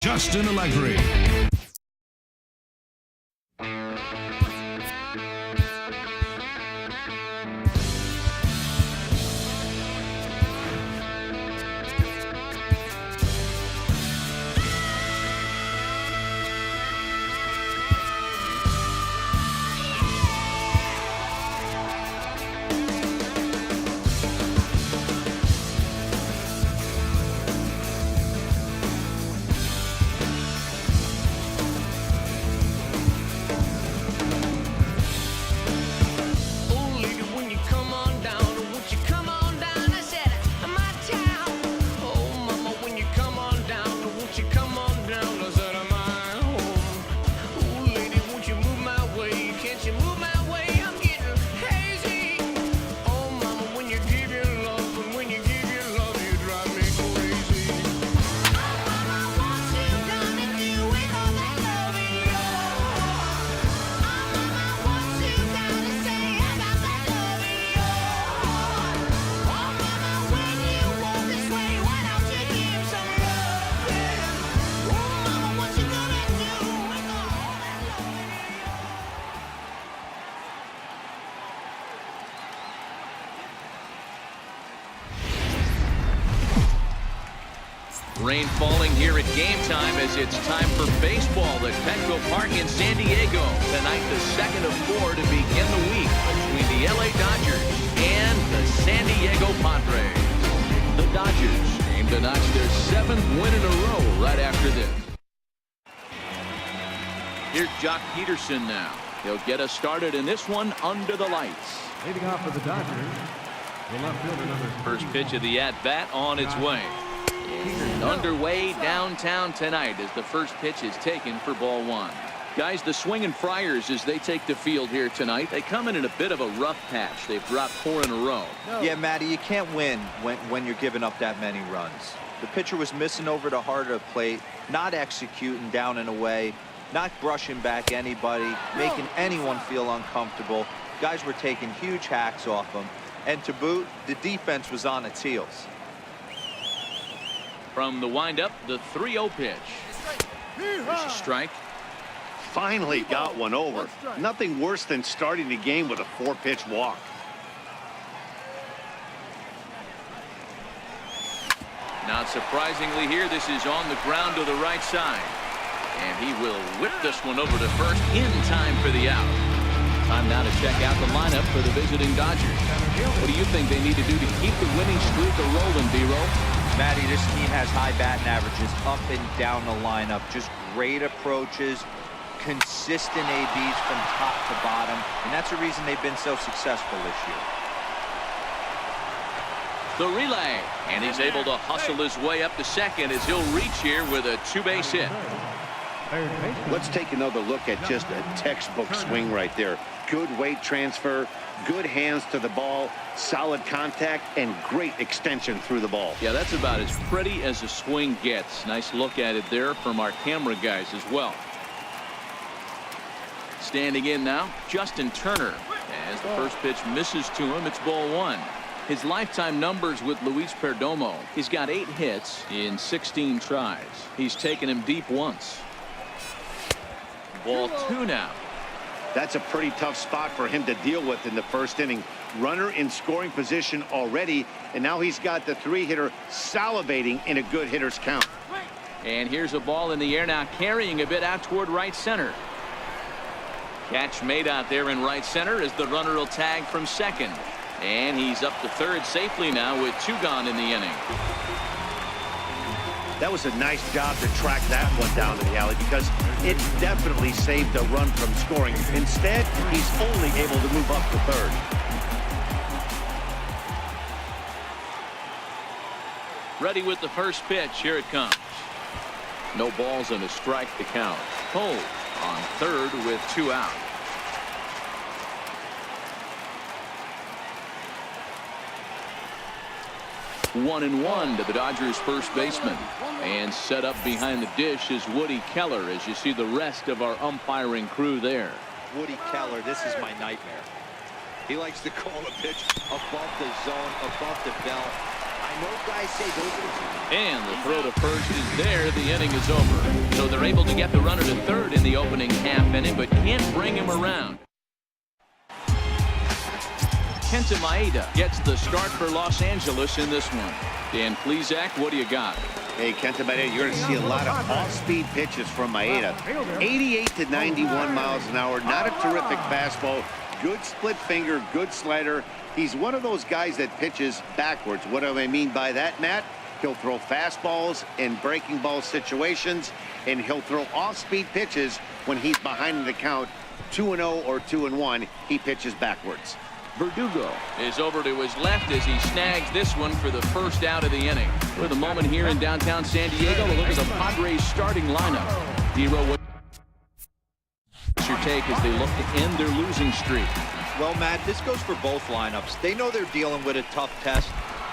Justin Allegri. Rain falling here at game time as it's time for baseball at Petco Park in San Diego. Tonight, the second of 4 to begin the week between the LA Dodgers and the San Diego Padres. The Dodgers aim to notch their 7th win in a row right after this. Here's Jock Peterson now. He'll get us started in this one under the lights. Leading off for the Dodgers, the left fielder number 3. First pitch of the at-bat on its way. Underway downtown tonight as the first pitch is taken for ball 1. Guys, the Swingin' Friars, as they take the field here tonight, they come in a bit of a rough patch. They've dropped 4 in a row. Yeah, Matty, you can't win when you're giving up that many runs. The pitcher was missing over the heart of the plate, not executing down and away, not brushing back anybody, making anyone feel uncomfortable. Guys were taking huge hacks off him. And to boot, the defense was on its heels. From the windup, the 3-0 pitch. There's a strike. Finally got one over. Nothing worse than starting the game with a 4-pitch walk. Not surprisingly here, this is on the ground to the right side. And he will whip this one over to first in time for the out. Time now to check out the lineup for the visiting Dodgers. What do you think they need to do to keep the winning streak rolling, B-Roll? Matty, this team has high batting averages up and down the lineup. Just great approaches, consistent ABs from top to bottom, and that's the reason they've been so successful this year. The relay, and he's able to hustle his way up to second as he'll reach here with a 2-base hit. Let's take another look at just a textbook swing right there. Good weight transfer, good hands to the ball, solid contact, and great extension through the ball. Yeah, that's about as pretty as a swing gets. Nice look at it there from our camera guys as well. Standing in now, Justin Turner. As the first pitch misses to him, it's ball 1. His lifetime numbers with Luis Perdomo. He's got 8 hits in 16 tries. He's taken him deep once. Ball 2 now. That's a pretty tough spot for him to deal with in the first inning. Runner in scoring position already, and now he's got the 3-hitter salivating in a good hitter's count. And here's a ball in the air now, carrying a bit out toward right center. Catch made out there in right center as the runner will tag from second. And he's up to third safely now with 2 gone in the inning. That was a nice job to track that one down to the alley because it definitely saved a run from scoring. Instead, he's only able to move up to third. Ready with the first pitch. Here it comes. No balls and a strike to count. Hold on third with 2 out. One and one to the Dodgers first baseman. And set up behind the dish is Woody Keller as you see the rest of our umpiring crew there. Woody Keller, this is my nightmare. He likes to call a pitch above the zone, above the belt. I And the throw to first is there. The inning is over. So they're able to get the runner to third in the opening half inning, but can't bring him around. Kenta Maeda gets the start for Los Angeles in this one. Dan Plesac, what do you got? Hey, Kenta Maeda, you're going to see a lot of off-speed pitches from Maeda. 88 to 91 miles an hour. Not a terrific fastball. Good split finger, good slider. He's one of those guys that pitches backwards. What do I mean by that, Matt? He'll throw fastballs in breaking ball situations, and he'll throw off-speed pitches when he's behind in the count. 2-0 or 2-1, he pitches backwards. Verdugo is over to his left as he snags this one for the first out of the inning. For the moment here in downtown San Diego, we'll look at the Padres starting lineup. Dero, what's your take as they look to end their losing streak? Well, Matt, this goes for both lineups. They know they're dealing with a tough test.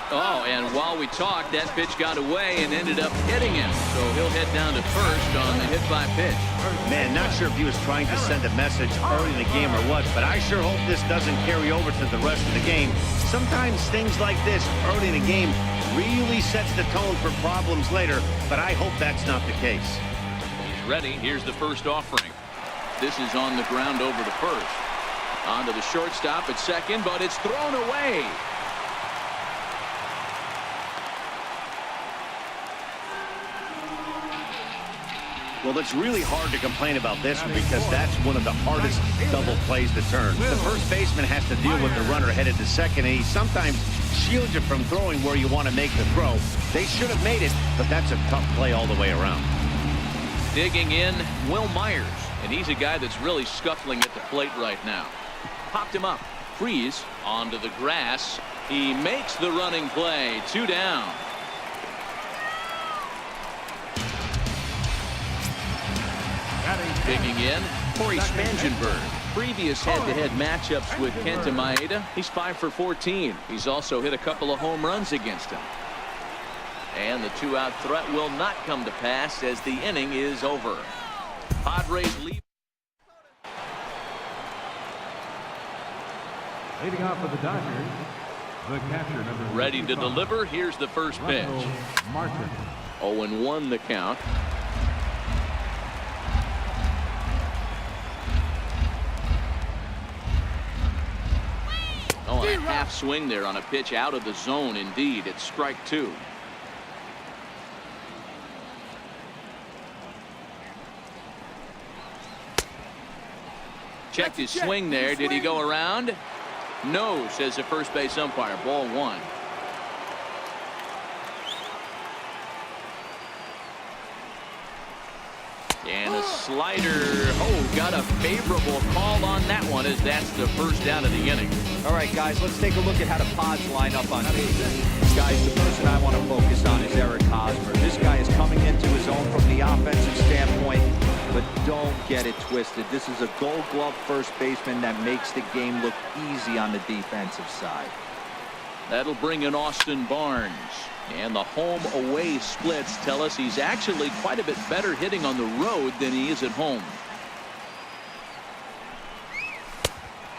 Oh, and while we talked, that pitch got away and ended up hitting him. So he'll head down to first on the hit by pitch. Man, not sure if he was trying to send a message early in the game or what, but I sure hope this doesn't carry over to the rest of the game. Sometimes things like this early in the game really sets the tone for problems later, but I hope that's not the case. He's ready. Here's the first offering. This is on the ground over to first. On to the shortstop at second, but it's thrown away. Well, it's really hard to complain about this one because that's one of the hardest double plays to turn. The first baseman has to deal with the runner headed to second, and he sometimes shields you from throwing where you want to make the throw. They should have made it, but that's a tough play all the way around. Digging in, Will Myers, and he's a guy that's really scuffling at the plate right now. Popped him up. Freeze onto the grass. He makes the running play. 2 down. Digging in, Corey Spangenberg. Previous head-to-head matchups with Kenta Maeda. He's 5 for 14. He's also hit a couple of home runs against him. And the 2-out threat will not come to pass as the inning is over. Padres lead. Leading off for the Dodgers, the catcher number Ready to deliver. Here's the first pitch. Martin. 0-1 the count. Oh, a half swing there on a pitch out of the zone. Indeed, it's strike 2. Checked his swing there. Did he go around? No, says the first base umpire. Ball 1. And a slider. Oh, got a favorable call on that one as that's the first down of the inning. All right, guys, let's take a look at how the Pods line up on base. Guys, the person I want to focus on is Eric Hosmer. This guy is coming into his own from the offensive standpoint, but don't get it twisted. This is a Gold Glove first baseman that makes the game look easy on the defensive side. That'll bring in Austin Barnes. And the home-away splits tell us he's actually quite a bit better hitting on the road than he is at home.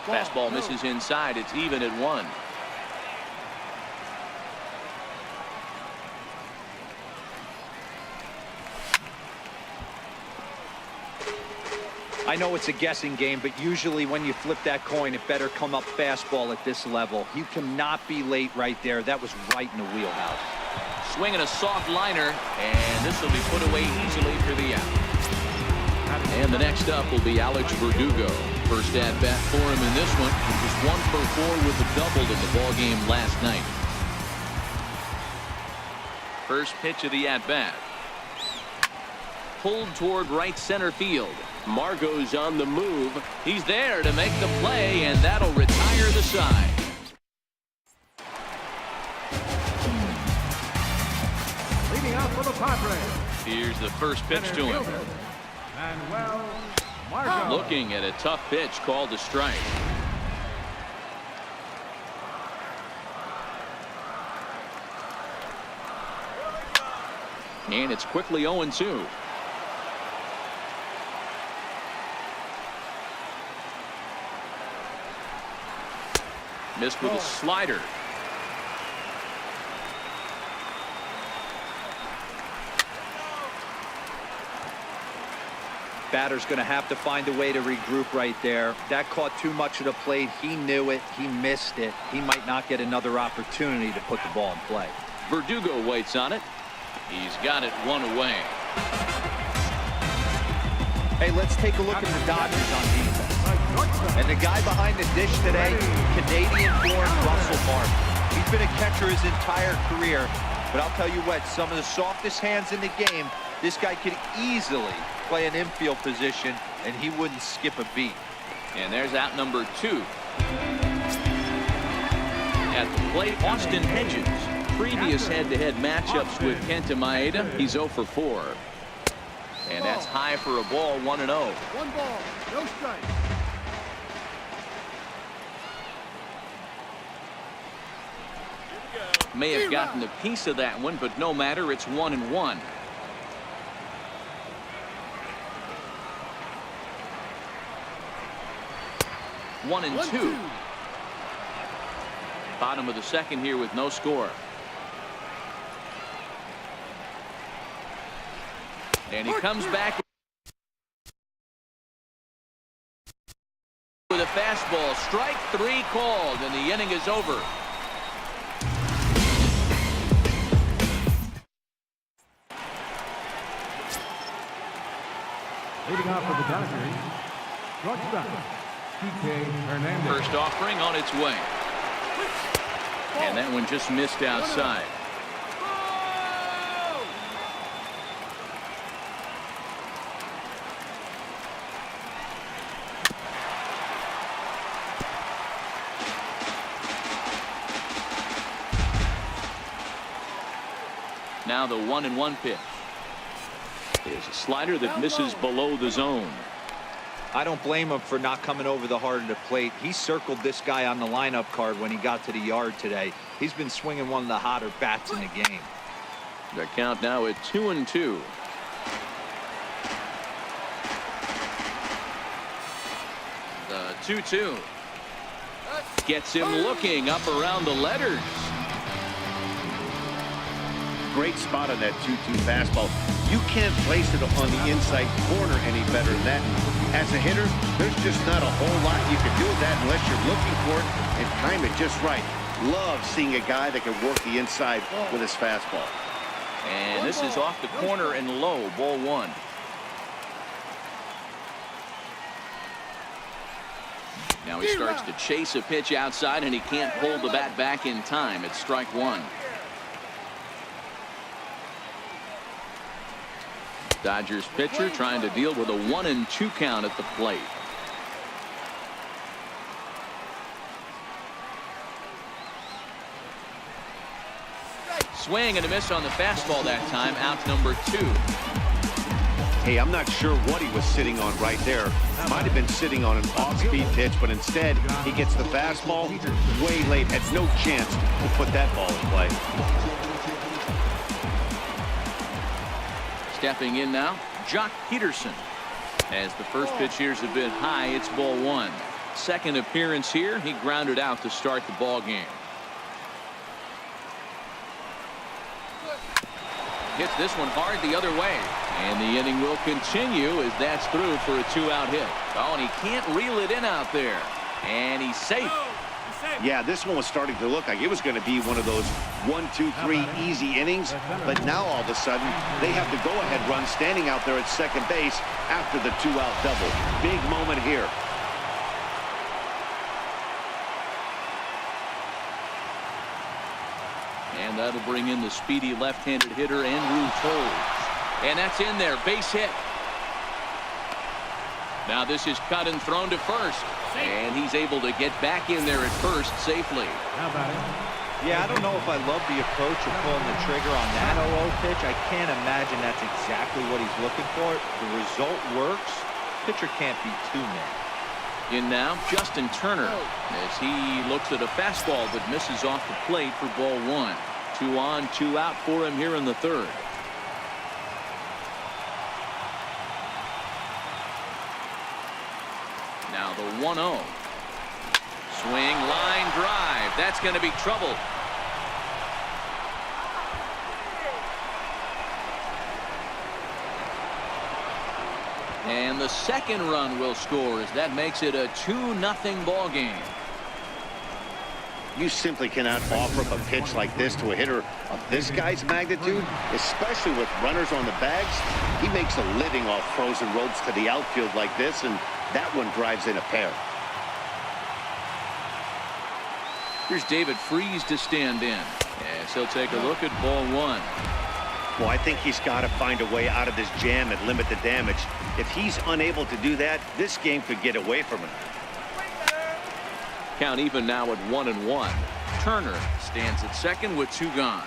Fastball misses inside. It's even at 1. I know it's a guessing game, but usually when you flip that coin, it better come up fastball at this level. You cannot be late right there. That was right in the wheelhouse. Swinging a soft liner, and this will be put away easily for the out. And the next up will be Alex Verdugo. First at bat for him in this one. He was 1 for 4 with a double in the ball game last night. First pitch of the at bat. Pulled toward right center field. Margot's on the move. He's there to make the play, and that'll retire the side. Leading out for the Padres. Here's the first pitch to him. Manuel Margot. Looking at a tough pitch called a strike. And it's quickly 0-2. Missed with a slider. Batter's going to have to find a way to regroup right there. That caught too much of the plate. He knew it. He missed it. He might not get another opportunity to put the ball in play. Verdugo waits on it. He's got it one away. Hey, let's take a look at the Dodgers on defense. And the guy behind the dish today, Canadian-born Russell Martin. He's been a catcher his entire career. But I'll tell you what, some of the softest hands in the game, this guy could easily play an infield position, and he wouldn't skip a beat. And there's out number 2. At the plate, Austin Hedges. Previous head-to-head matchups with Kenta Maeda, he's 0 for 4. And that's high for a ball, 1-0. 1 ball, no strike. May have gotten a piece of that one, but no matter, it's 1-1. One and two. Bottom of the second here with no score. And he comes back with a fastball. Strike 3 called, and the inning is over. Leading off for the Dodgers, shortstop, Kike Hernandez. First offering on its way. And that one just missed outside. Now the 1-1 pitch. Is a slider that misses below the zone. I don't blame him for not coming over the heart of the plate. He circled this guy on the lineup card when he got to the yard today. He's been swinging one of the hotter bats in the game. The count now at 2-2. The 2-2 gets him looking up around the letters. Great spot on that 2-2 fastball. You can't place it on the inside corner any better than that. As a hitter, there's just not a whole lot you can do with that unless you're looking for it and time it just right. Love seeing a guy that can work the inside with his fastball. And this is off the corner and low, ball 1. Now he starts to chase a pitch outside, and he can't pull the bat back in time. It's strike 1. Dodgers pitcher trying to deal with a 1-2 count at the plate. Swing and a miss on the fastball that time. Out number 2. Hey, I'm not sure what he was sitting on right there. Might have been sitting on an off-speed pitch, but instead he gets the fastball way late. Had no chance to put that ball in play. Stepping in now, Jock Peterson. As the first pitch here's a bit high, it's ball 1. Second appearance here, he grounded out to start the ball game. Hits this one hard the other way. And the inning will continue as that's through for a 2-out hit. Oh, and he can't reel it in out there. And he's safe. Yeah, this one was starting to look like it was going to be one of those 1, 2, 3 easy innings. But now all of a sudden, they have the go-ahead run standing out there at second base after the 2-out double. Big moment here. And that'll bring in the speedy left-handed hitter, Andrew Toles. And that's in there, base hit. Now this is cut and thrown to first. And he's able to get back in there at first safely. How about it? Yeah, I don't know if I love the approach of pulling the trigger on that 0-0 pitch. I can't imagine that's exactly what he's looking for. The result works. Pitcher can't be too mad. In now, Justin Turner, as he looks at a fastball that misses off the plate for ball 1. 2 on, 2 out for him here in the third. Now the 1-0. Swing, line drive. That's going to be trouble. And the second run will score as that makes it a 2-0 ball game. You simply cannot offer up a pitch like this to a hitter of this guy's magnitude, especially with runners on the bags. He makes a living off frozen ropes to the outfield like this, and that one drives in a pair. Here's David Freese to stand in. Yes, he'll take a look at ball one. Well, I think he's got to find a way out of this jam and limit the damage. If he's unable to do that, this game could get away from him. Count even now at 1-1. Turner stands at second with 2 gone.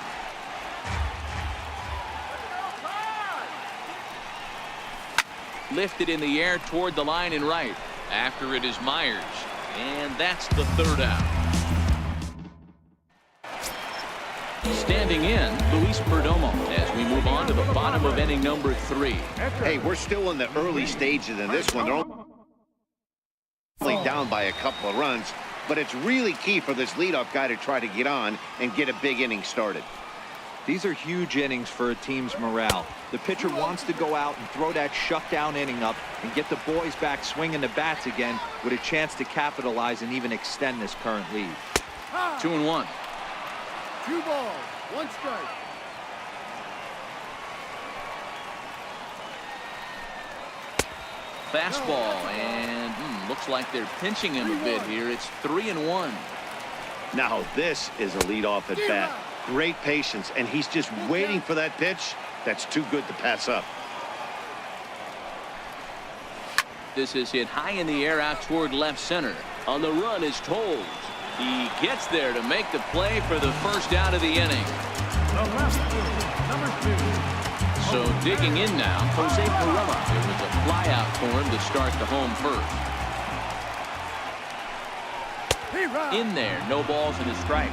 Lifted in the air toward the line and right. After it is Myers. And that's the 3rd out. Standing in, Luis Perdomo as we move on to the bottom of inning number 3. Hey, we're still in the early stages in this one. They're only down by a couple of runs, but it's really key for this leadoff guy to try to get on and get a big inning started. These are huge innings for a team's morale. The pitcher wants to go out and throw that shutdown inning up and get the boys back swinging the bats again with a chance to capitalize and even extend this current lead. 2-1. 2 balls, 1 strike. Fastball, and looks like they're pinching him a bit here. It's 3-1. Now this is a leadoff at bat. Great patience, and he's just waiting for that pitch. That's too good to pass up. This is hit high in the air out toward left center. On the run is Tolles. He gets there to make the play for the first out of the inning. The left fielder, number 2. So digging in now, Jose Pirela. It was a fly out for him to start the home first. In there, no balls and a strike.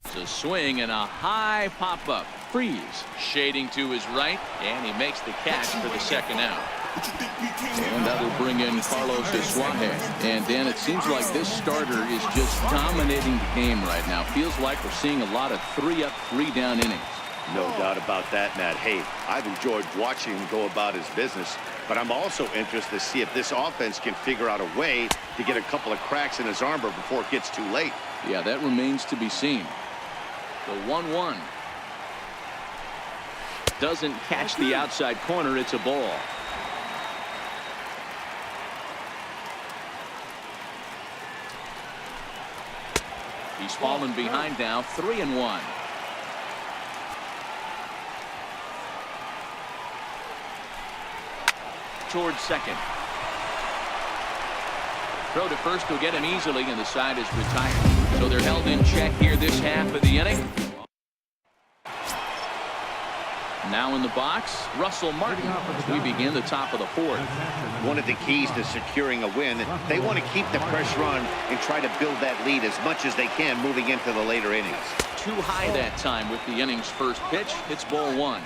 It's a swing and a high pop-up. Freeze shading to his right, and he makes the catch for the 2nd out. And that'll bring in Carlos Suarez. And Dan, it seems like this starter is just dominating the game right now. Feels like we're seeing a lot of 3-up, 3-down innings. No doubt about that, Matt. Hey, I've enjoyed watching him go about his business, but I'm also interested to see if this offense can figure out a way to get a couple of cracks in his armor before it gets too late. Yeah, that remains to be seen. The 1-1. Doesn't catch the outside corner. It's a ball. He's fallen behind now, 3-1. Towards second. Throw to first will get him easily, and the side is retired. So they're held in check here this half of the inning. Now in the box, Russell Martin as we begin the top of the 4th. One of the keys to securing a win, they want to keep the pressure on and try to build that lead as much as they can moving into the later innings. Too high that time with the inning's first pitch. It's ball 1.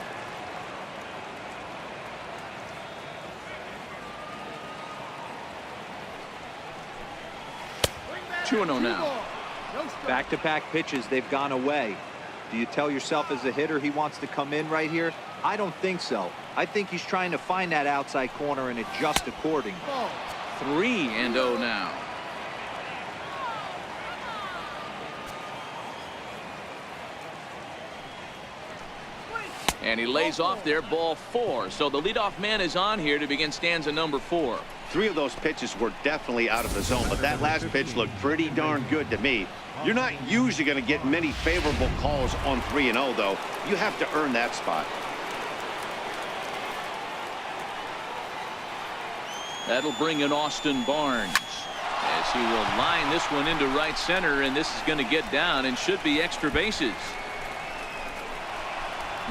Two and 0 now. Back-to-back pitches, they've gone away. Do you tell yourself as a hitter he wants to come in right here? I don't think so. I think he's trying to find that outside corner and adjust accordingly. 3-0 now. And he lays off there, ball 4. So the leadoff man is on here to begin stanza number 4. 3 of those pitches were definitely out of the zone, but that last pitch looked pretty darn good to me. You're not usually going to get many favorable calls on 3-0, though. You have to earn that spot. That'll bring in Austin Barnes as he will line this one into right center, and this is going to get down and should be extra bases.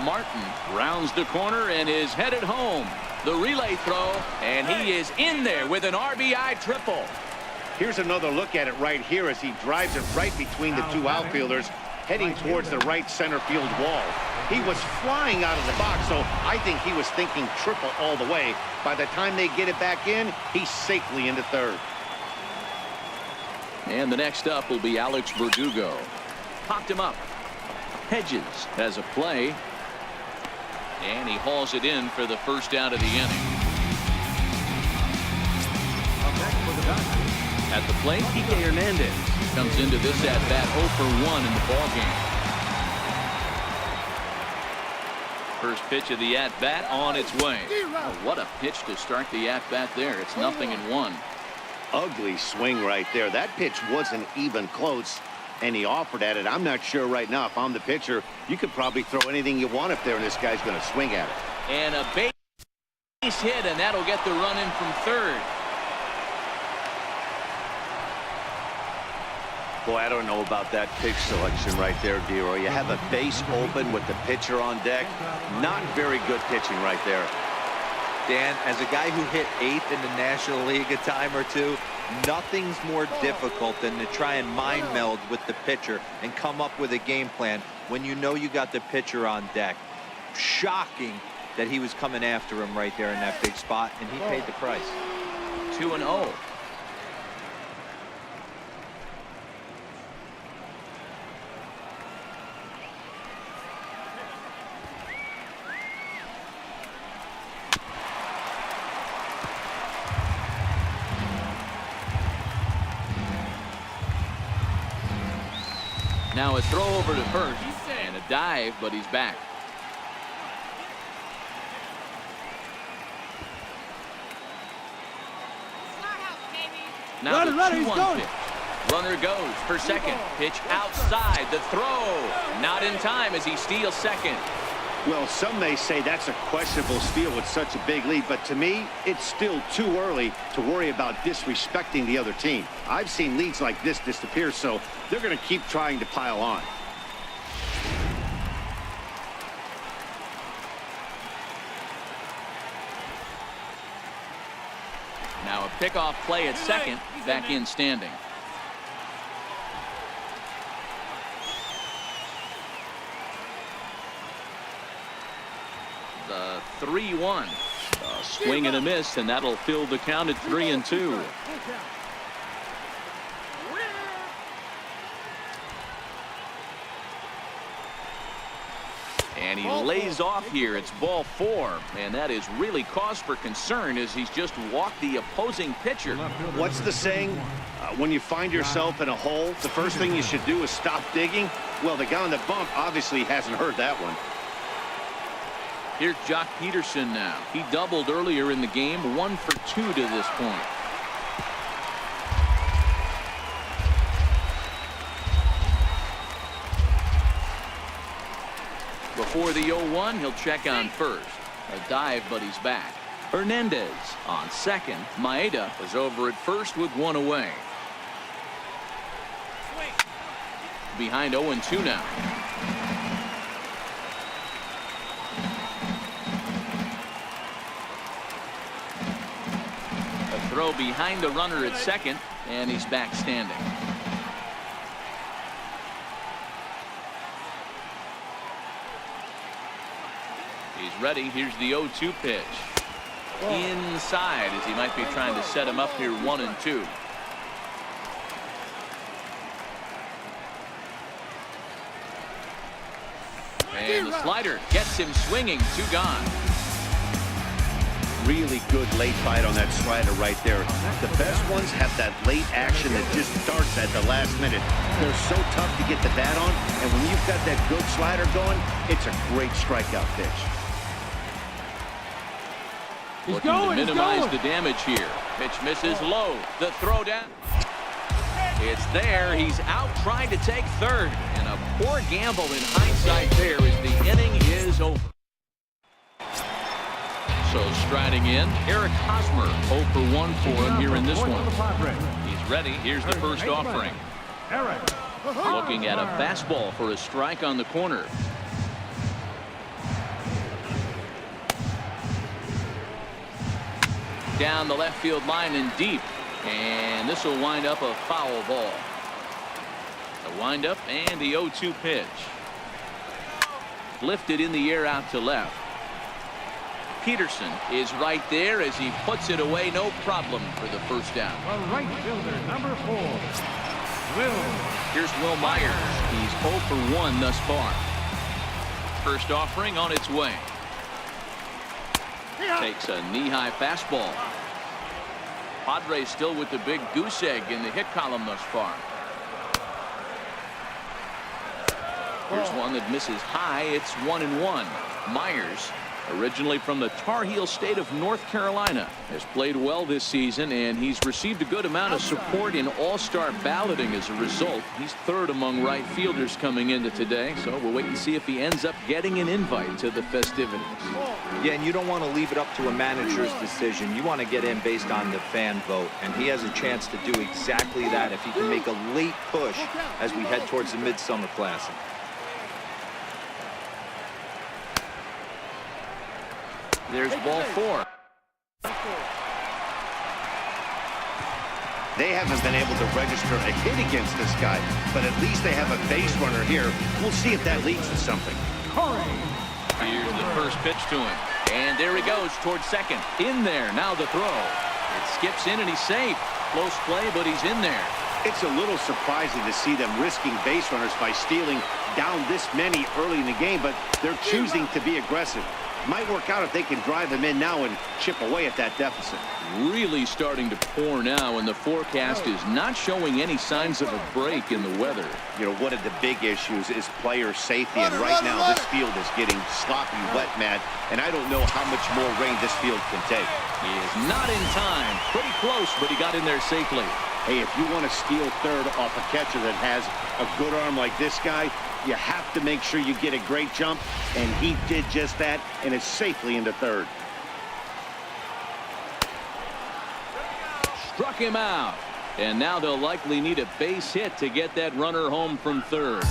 Martin rounds the corner and is headed home. The relay throw, and he is in there with an RBI triple. Here's another look at it right here as he drives it right between the 2 outfielders, heading towards the right center field wall. He was flying out of the box, so I think he was thinking triple all the way. By the time they get it back in, he's safely into third. And the next up will be Alex Verdugo. Popped him up. Hedges has a play. And he hauls it in for the first out of the inning. At the plate, Kike Hernandez comes into this at-bat 0 for 1 in the ballgame. First pitch of the at-bat on its way. Oh, what a pitch to start the at-bat there. It's 0-1. Ugly swing right there. That pitch wasn't even close, and he offered at it. I'm not sure right now if I'm the pitcher. You could probably throw anything you want up there, and this guy's going to swing at it. And a base hit, and that'll get the run in from third. Boy, I don't know about that pitch selection right there, Dero. You have a base open with the pitcher on deck. Not very good pitching right there. Dan, as a guy who hit 8th in the National League a time or two, nothing's more difficult than to try and mind meld with the pitcher and come up with a game plan when you know you got the pitcher on deck. Shocking that he was coming after him right there in that big spot, and he paid the price. 2-0. Now a throw over to first and a dive, but he's back. Now the 2-1 pitch. Runner goes for second. Pitch outside. The throw. Not in time as he steals second. Well, some may say that's a questionable steal with such a big lead, but to me, it's still too early to worry about disrespecting the other team. I've seen leads like this disappear, so they're going to keep trying to pile on. Now a pickoff play at second. Back in standing. The 3-1. A swing and a miss, and that'll fill the count at 3-2. And he lays off here. It's ball 4, and that is really cause for concern as he's just walked the opposing pitcher. What's the saying? When you find yourself in a hole, the first thing you should do is stop digging. Well, the guy on the bump obviously hasn't heard that one. Here's Jock Peterson now. He doubled earlier in the game, 1 for 2 to this point. Before the 0-1, he'll check on first. A dive, but he's back. Hernandez on second. Maeda was over at first with 1 away. Behind 0-2 now. A throw behind the runner at second, and he's back standing. He's ready. Here's the 0-2 pitch. Inside as he might be trying to set him up here 1-2. And the slider gets him swinging. 2 gone. Really good late bite on that slider right there. The best ones have that late action that just starts at the last minute. They're so tough to get the bat on, and when you've got that good slider going, it's a great strikeout pitch. Looking to minimize the damage here. Pitch misses low. The throw down. It's there. He's out trying to take third. And a poor gamble in hindsight there as the inning is over. So striding in, Eric Hosmer 0 for 1 for him here in this one. He's ready. Here's the first offering. Looking at a fastball for a strike on the corner. Down the left field line and deep. And this will wind up a foul ball. The windup and the 0-2 pitch. Lifted in the air out to left. Peterson is right there as he puts it away. No problem for the first down. The right fielder, number 4. Here's Will Myers. He's 0 for 1 thus far. First offering on its way. Takes a knee-high fastball. Padres still with the big goose egg in the hit column thus far. Here's one that misses high. It's 1-1. Myers, originally from the Tar Heel state of North Carolina, has played well this season, and he's received a good amount of support in all-star balloting as a result. He's third among right fielders coming into today, so we'll wait and see if he ends up getting an invite to the festivities. Yeah, and you don't want to leave it up to a manager's decision. You want to get in based on the fan vote, and he has a chance to do exactly that if he can make a late push as we head towards the Midsummer Classic. There's ball 4. They haven't been able to register a hit against this guy, but at least they have a base runner here. We'll see if that leads to something. Here's the first pitch to him. And there he goes towards second. In there. Now the throw. It skips in and he's safe. Close play, but he's in there. It's a little surprising to see them risking base runners by stealing down this many early in the game, but they're choosing to be aggressive. Might work out if they can drive him in now and chip away at that deficit. Really starting to pour now, and the forecast is not showing any signs of a break in the weather. You know, one of the big issues is player safety, and right now this field is getting sloppy wet, Matt, and I don't know how much more rain this field can take. He is not in time. Pretty close, but he got in there safely. Hey, if you want to steal third off a catcher that has a good arm like this guy, you have to make sure you get a great jump, and he did just that, and is safely into third. Struck him out, and now they'll likely need a base hit to get that runner home from third.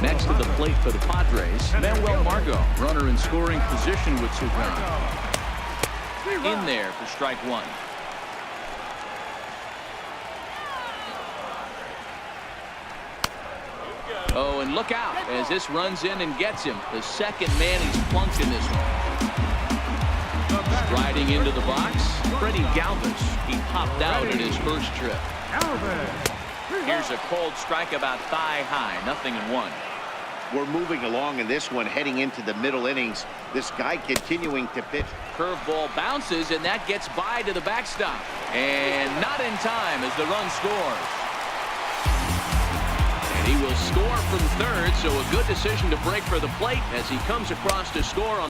Next to the plate for the Padres, Manuel Margot, runner in scoring position with 2 grounds. In there for strike 1. Oh, and look out as this runs in and gets him. The second man he's plunked in this one. Striding into the box, Freddie Galvis. He popped out in his first trip. Here's a cold strike about thigh high, 0-1. We're moving along in this one, heading into the middle innings. This guy continuing to pitch. Curveball bounces, and that gets by to the backstop. And not in time as the run scores. He will score from third, so a good decision to break for the plate as he comes across to score on.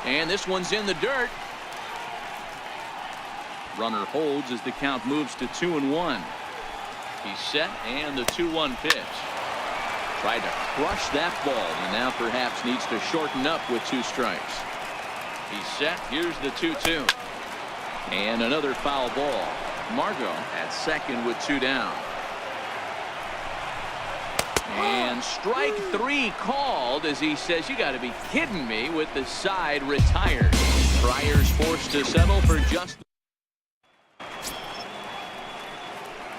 And this one's in the dirt. Runner holds as the count moves to 2-1. He's set, and the 2-1 pitch. Tried to crush that ball, and now perhaps needs to shorten up with 2 strikes. He's set. Here's the 2-2. And another foul ball. Margot at second with 2 down. And strike 3 called as he says, you got to be kidding me, with the side retired. Friars forced to settle for just.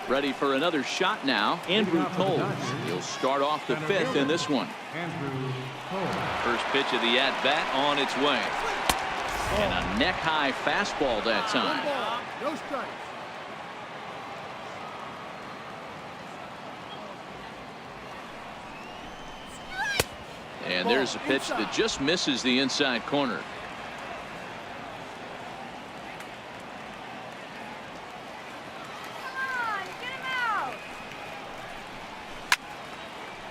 Ready for another shot now. Andrew Toles. He'll start off the 5th in this one. First pitch of the at-bat on its way. And a neck-high fastball that time. No strikes. And there's a pitch that just misses the inside corner.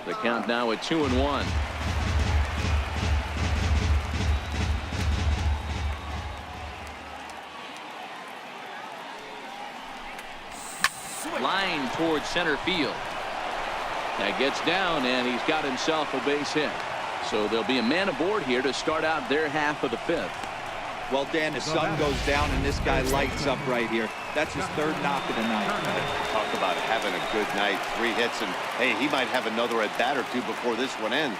The count now at 2-1. Line towards center field. That gets down, and he's got himself a base hit. So there'll be a man aboard here to start out their half of the 5th. Well, Dan, the sun goes down and this guy lights up right here. That's his 3rd knock of the night. Talk about having a good night. 3 hits, and hey, he might have another at bat or 2 before this one ends.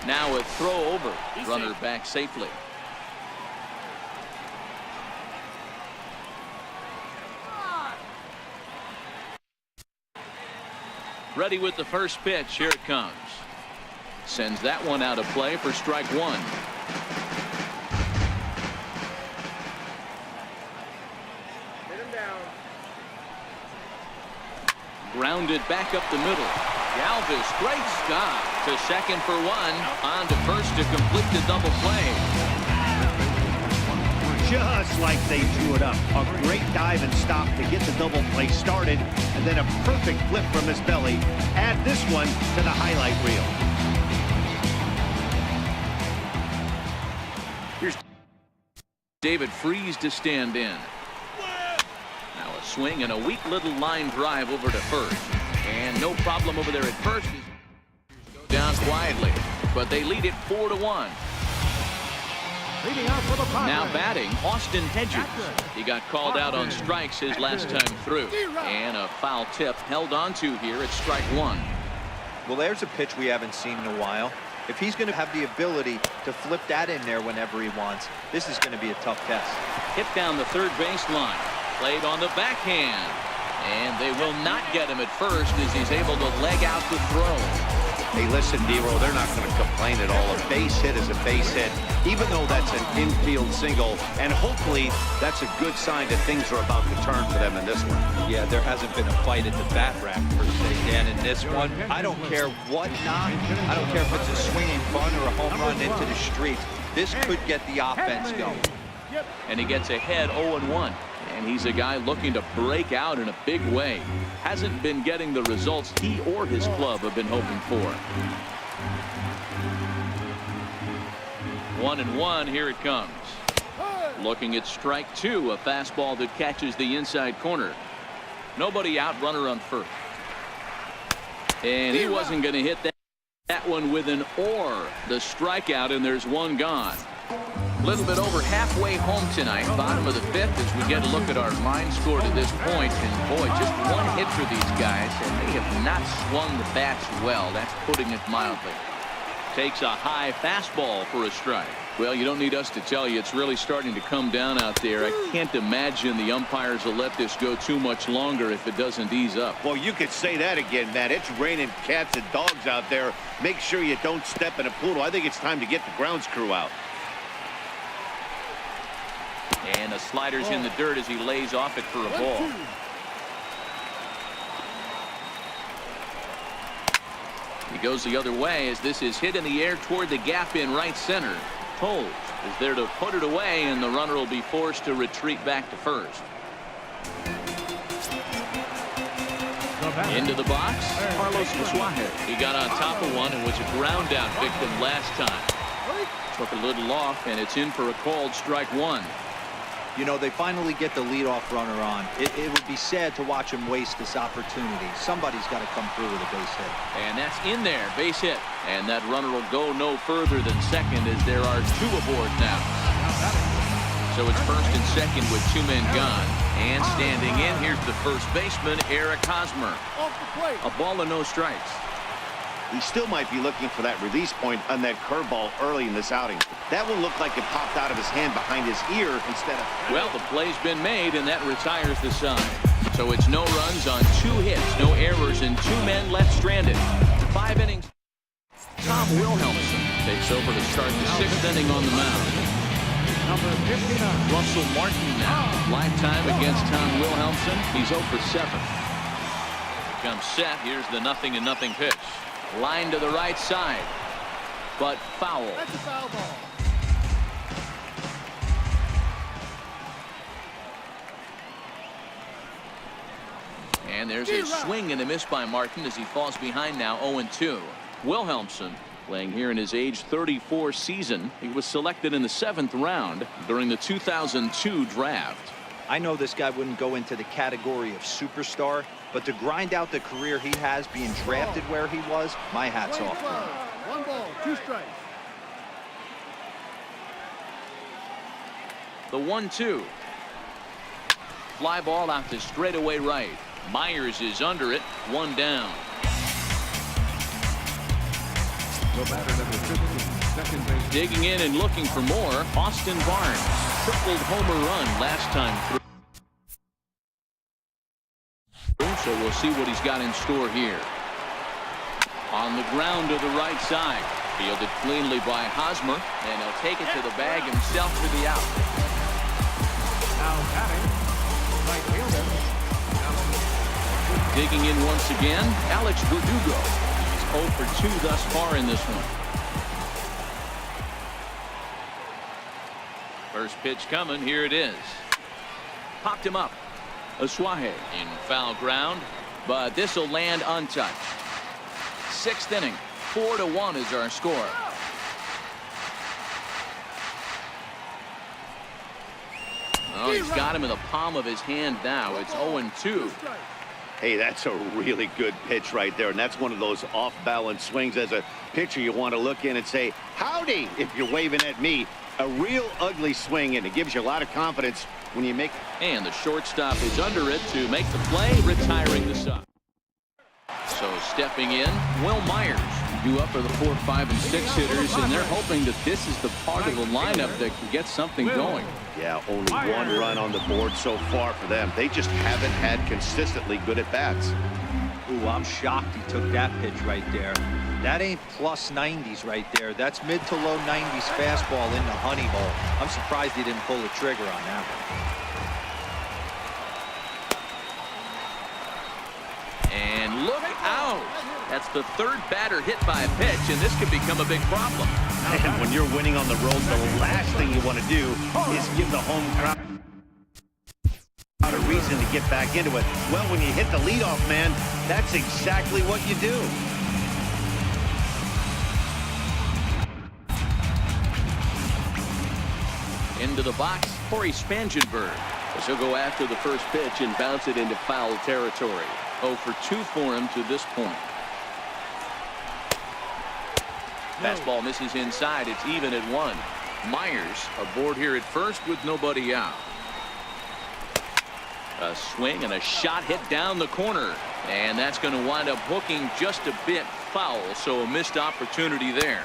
Now a throw over. Runner back safely. Ready with the first pitch. Here it comes. Sends that one out of play for strike 1. Grounded back up the middle. Galvis, great stop to second for one. On to first to complete the double play. Just like they drew it up. A great dive and stop to get the double play started, and then a perfect flip from his belly. Add this one to the highlight reel. Here's David Freese to stand in. Now a swing and a weak little line drive over to first. And no problem over there at first. Go down quietly, but they lead it 4-1. Now batting, Austin Hedges. He got called out on strikes his last time through. And a foul tip held on to here at strike one. Well, there's a pitch we haven't seen in a while. If he's going to have the ability to flip that in there whenever he wants, this is going to be a tough test. Hit down the third baseline. Played on the backhand. And they will not get him at first as he's able to leg out the throw. Hey, listen, Dero, they're not going to complain at all. A base hit is a base hit, even though that's an infield single. And hopefully that's a good sign that things are about to turn for them in this one. Yeah, there hasn't been a fight at the bat rack, per se, Dan, in this one. I don't care what knock. I don't care if it's a swinging bunt or a home run into the streets. This could get the offense going. And he gets ahead 0-1. And he's a guy looking to break out in a big way. Hasn't been getting the results he or his club have been hoping for. 1-1, here it comes. Looking at strike two, a fastball that catches the inside corner. Nobody out, runner on first. And he wasn't going to hit that one with an or. The strikeout, and there's one gone. A little bit over halfway home tonight, bottom of the fifth, as we get a look at our line score to this point. And boy, just one hit for these guys, and they have not swung the bats well. That's putting it mildly. Takes a high fastball for a strike. Well, you don't need us to tell you, it's really starting to come down out there. I can't imagine the umpires will let this go too much longer if it doesn't ease up. Well, you could say that again, Matt. It's raining cats and dogs out there. Make sure you don't step in a poodle. I think it's time to get the grounds crew out. And the slider's in the dirt as he lays off it for a ball. He goes the other way as this is hit in the air toward the gap in right center. Toles is there to put it away, and the runner will be forced to retreat back to first. Into the box, Carlos Suarez. He got on top of one and was a ground out victim last time. Took a little off, and it's in for a called strike one. You know, they finally get the leadoff runner on. It would be sad to watch him waste this opportunity. Somebody's got to come through with a base hit. And that's in there, base hit. And that runner will go no further than second as there are two aboard now. So it's first and second with two men gone. And standing in, here's the first baseman, Eric Hosmer. A ball and no strikes. He still might be looking for that release point on that curveball early in this outing. That one looked like it popped out of his hand behind his ear instead of... Well, the play's been made, and that retires the side. So it's no runs on 2 hits, no errors, and 2 men left stranded. 5 innings. Tom Wilhelmsen takes over to start the 6th inning on the mound. Number 59. Russell Martin now. Lifetime against Tom Wilhelmsen. He's 0 for 7. Comes set. Here's the 0-0 pitch. Line to the right side, but foul. That's a foul ball. And there's a swing and a miss by Martin as he falls behind now 0-2. Wilhelmsen playing here in his age 34 season. He was selected in the 7th round during the 2002 draft. I know this guy wouldn't go into the category of superstar, but to grind out the career he has being drafted where he was, my hat's off to him. 1 ball, 2 strikes. The 1-2. Fly ball out to straightaway right. Myers is under it. 1 down. Digging in and looking for more, Austin Barnes. Tripled homer run last time through. So we'll see what he's got in store here. On the ground to the right side. Fielded cleanly by Hosmer, and he'll take it to the bag himself for the out. Now batting, right fielder, Digging in once again, Alex Verdugo. He's 0 for 2 thus far in this one. First pitch coming. Here it is. Popped him up. Asuaje in foul ground, but this will land untouched. 6th inning. 4-1 is our score. Oh, he's got him in the palm of his hand now. It's 0-2. Hey, that's a really good pitch right there, and that's one of those off-balance swings. As a pitcher, you want to look in and say, howdy, if you're waving at me. A real ugly swing, and it gives you a lot of confidence when you make it. And the shortstop is under it to make the play, retiring the side. So stepping in, Will Myers. Due up for the 4, 5, and 6 hitters, and they're hoping that this is the part of the lineup that can get something going. Yeah, only 1 run on the board so far for them. They just haven't had consistently good at-bats. Ooh, I'm shocked he took that pitch right there. That ain't plus 90s right there. That's mid to low 90s fastball in the honey hole. I'm surprised he didn't pull the trigger on that one. And look out! That's the 3rd batter hit by a pitch, and this could become a big problem. And when you're winning on the road, the last thing you want to do is give the home crowd a reason to get back into it. Well, when you hit the leadoff man, that's exactly what you do. Into the box, Corey Spangenberg, as he'll go after the first pitch and bounce it into foul territory. 0 for 2 for him to this point. Fastball misses inside. It's even at 1. Myers aboard here at first with nobody out. A swing and a shot hit down the corner, and that's going to wind up hooking just a bit foul, so a missed opportunity there.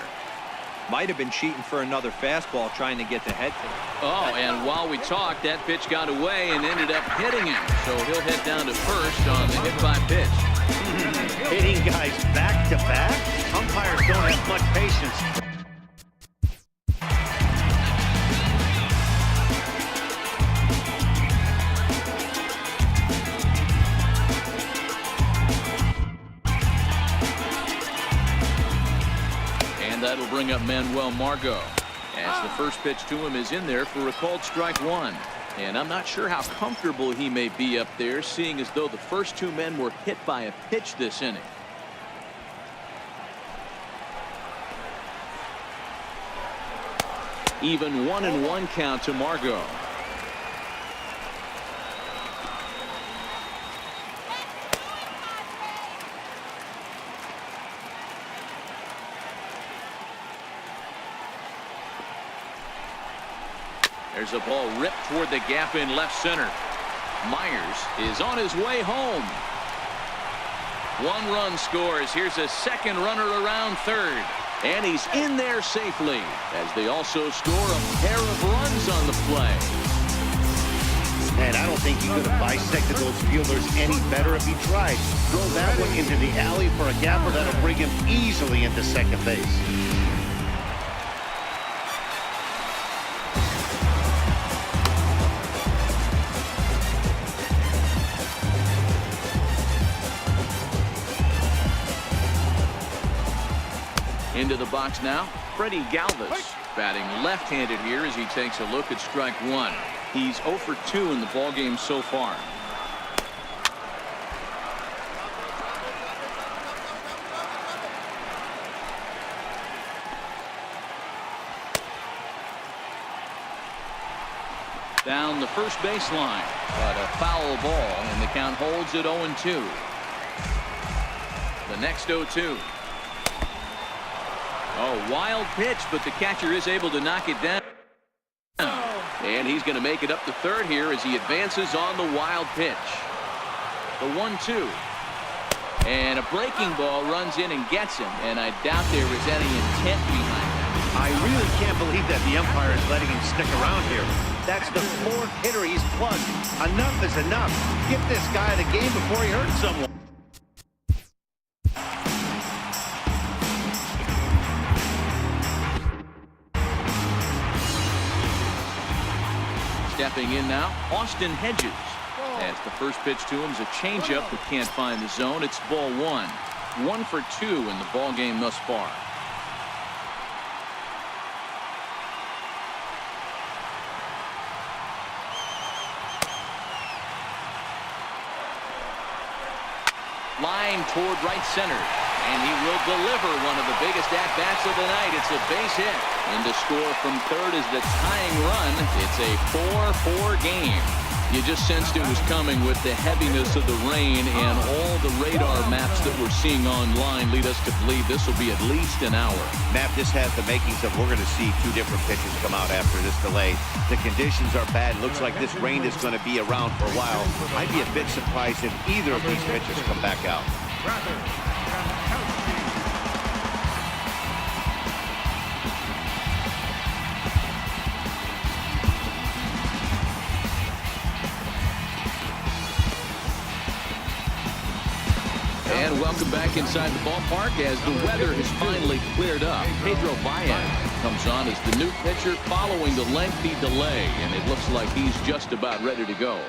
Might have been cheating for another fastball trying to get the head. Oh, and while we talked, that pitch got away and ended up hitting him, so he'll head down to first on the hit by pitch. Hitting guys back to back? Umpires don't have much patience. And that'll bring up Manuel Margot, as the first pitch to him is in there for a called strike 1. And I'm not sure how comfortable he may be up there, seeing as though the first 2 men were hit by a pitch this inning. Even 1-1 count to Margot. There's a ball ripped toward the gap in left center. Myers is on his way home. 1 run scores. Here's a second runner around third. And he's in there safely, as they also score a pair of runs on the play. And I don't think he could have bisected those fielders any better if he tried. Throw that one into the alley for a gapper that'll bring him easily into second base. Into the box now, Freddie Galvis, batting left-handed here as he takes a look at strike 1. He's 0 for 2 in the ballgame so far. Down the first baseline, but a foul ball, and the count holds at 0-2. The next 0-2. Oh, wild pitch, but the catcher is able to knock it down. And he's going to make it up to third here as he advances on the wild pitch. The 1-2. And a breaking ball runs in and gets him, and I doubt there is any intent behind that. I really can't believe that the umpire is letting him stick around here. That's the 4th hitter he's plugged. Enough is enough. Get this guy the game before he hurts someone. Stepping in now, Austin Hedges. As the first pitch to him is a changeup that can't find the zone. It's ball one. 1 for 2 in the ball game thus far. Line toward right center, and he will deliver one of the biggest at-bats of the night. It's a base hit, and to score from third is the tying run. It's a 4-4 game. You just sensed it was coming with the heaviness of the rain, and all the radar maps that we're seeing online lead us to believe this will be at least an hour. Matt, this has the makings of we're going to see 2 different pitches come out after this delay. The conditions are bad. Looks like this rain is going to be around for a while. I'd be a bit surprised if either of these pitches come back out. And welcome back inside the ballpark as the weather has finally cleared up. Pedro Baez comes on as the new pitcher following the lengthy delay, and it looks like he's just about ready to go.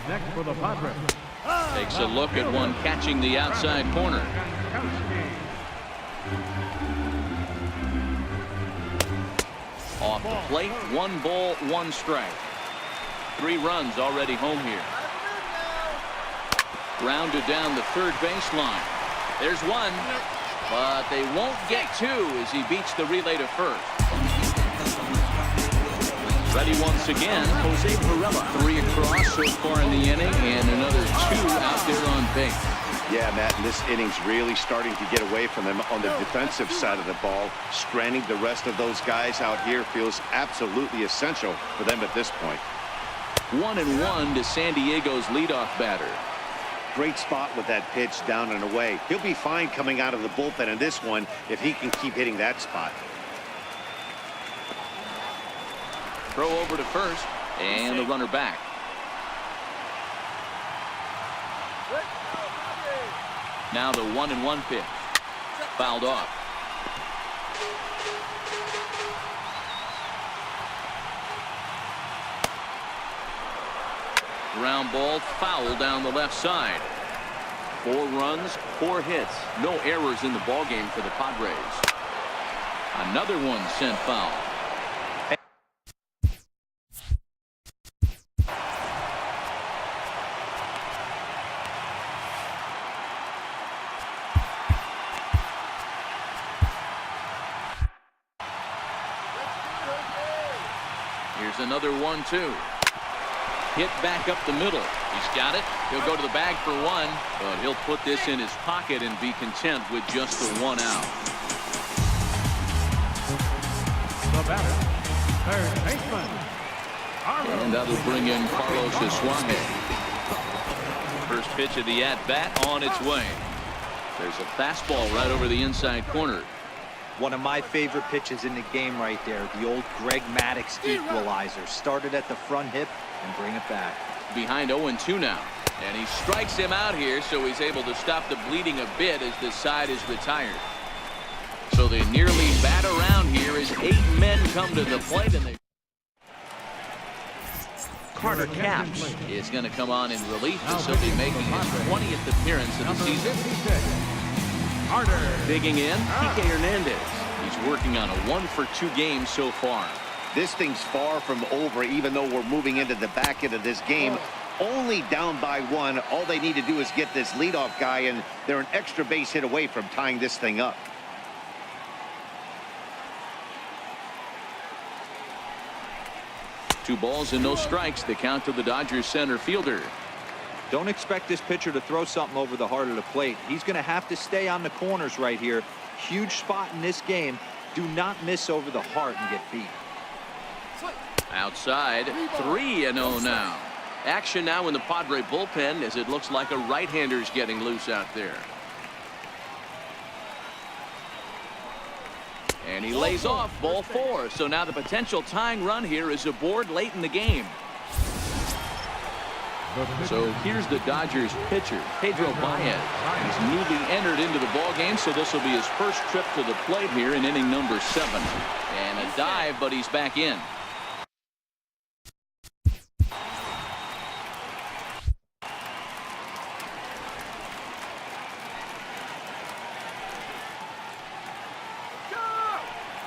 Next for the Padres. Takes a look at one catching the outside corner. Off the plate, 1 ball, 1 strike. 3 runs already home here. Grounded down the third baseline. There's 1, but they won't get 2 as he beats the relay to first. Ready once again, Jose Varela. 3 across so far in the inning, and another 2 out there on base. Yeah, Matt, this inning's really starting to get away from them on the defensive side of the ball. Stranding the rest of those guys out here feels absolutely essential for them at this point. 1-1 to San Diego's leadoff batter. Great spot with that pitch down and away. He'll be fine coming out of the bullpen in this one if he can keep hitting that spot. Throw over to first, and the runner back. Now the 1-1 pitch. Fouled off. Ground ball foul down the left side. 4 runs, 4 hits. No errors in the ballgame for the Padres. Another one sent foul. Here's another 1-2. Hit back up the middle. He's got it. He'll go to the bag for 1, but he'll put this in his pocket and be content with just the 1 out. The batter, third baseman. And that'll bring in Carlos Suarez. First pitch of the at-bat on its way. There's a fastball right over the inside corner. One of my favorite pitches in the game right there. The old Greg Maddux equalizer. Started at the front hip and bring it back. Behind 0-2 now. And he strikes him out here, so he's able to stop the bleeding a bit as the side is retired. So they nearly bat around here as 8 men come to the plate, and they... Carter Capps is going to come on in relief. This will be making his 20th appearance of the season. Carter. Digging in, Kike Hernandez. He's working on a 1-for-2 game so far. This thing's far from over, even though we're moving into the back end of this game. Only down by 1. All they need to do is get this leadoff guy, and they're an extra base hit away from tying this thing up. 2 balls and no strikes. The count to the Dodgers center fielder. Don't expect this pitcher to throw something over the heart of the plate. He's going to have to stay on the corners right here. Huge spot in this game. Do not miss over the heart and get beat. Outside, 3-0 now. Action now in the Padre bullpen as it looks like a right-hander's getting loose out there. And he lays off, ball 4. So now the potential tying run here is aboard late in the game. So here's the Dodgers pitcher, Pedro Baez. He's newly entered into the ball game, so this will be his first trip to the plate here in inning number 7. And a dive, but he's back in.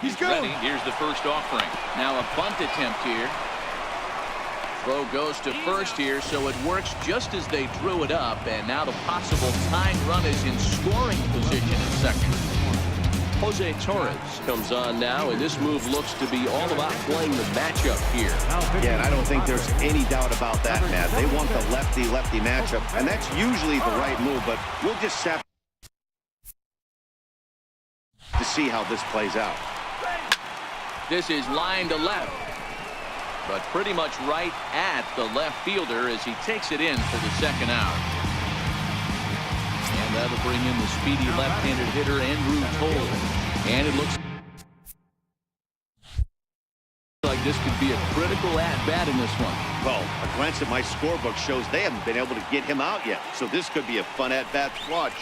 He's going. Ready. Here's the first offering. Now a bunt attempt here. Throw goes to first here, so it works just as they drew it up, and now the possible tying run is in scoring position at second. Jose Torres comes on now, and this move looks to be all about playing the matchup here. Yeah, and I don't think there's any doubt about that, Matt. They want the lefty-lefty matchup, and that's usually the right move, but we'll just have to see how this plays out. This is line to left, but pretty much right at the left fielder as he takes it in for the second out. And that'll bring in the speedy left-handed hitter Andrew Toll. And it looks like this could be a critical at-bat in this one. Well, a glance at my scorebook shows they haven't been able to get him out yet, so this could be a fun at-bat to watch.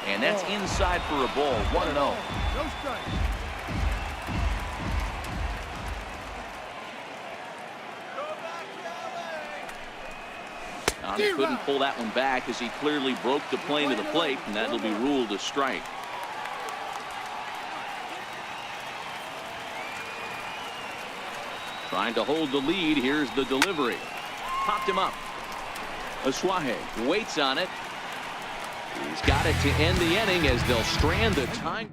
And that's inside for a ball, 1-0. No strike. He couldn't pull that one back as he clearly broke the plane to the plate, and that'll be ruled a strike. Trying to hold the lead. Here's the delivery. Popped him up. Asuaje waits on it. He's got it to end the inning as they'll strand the time.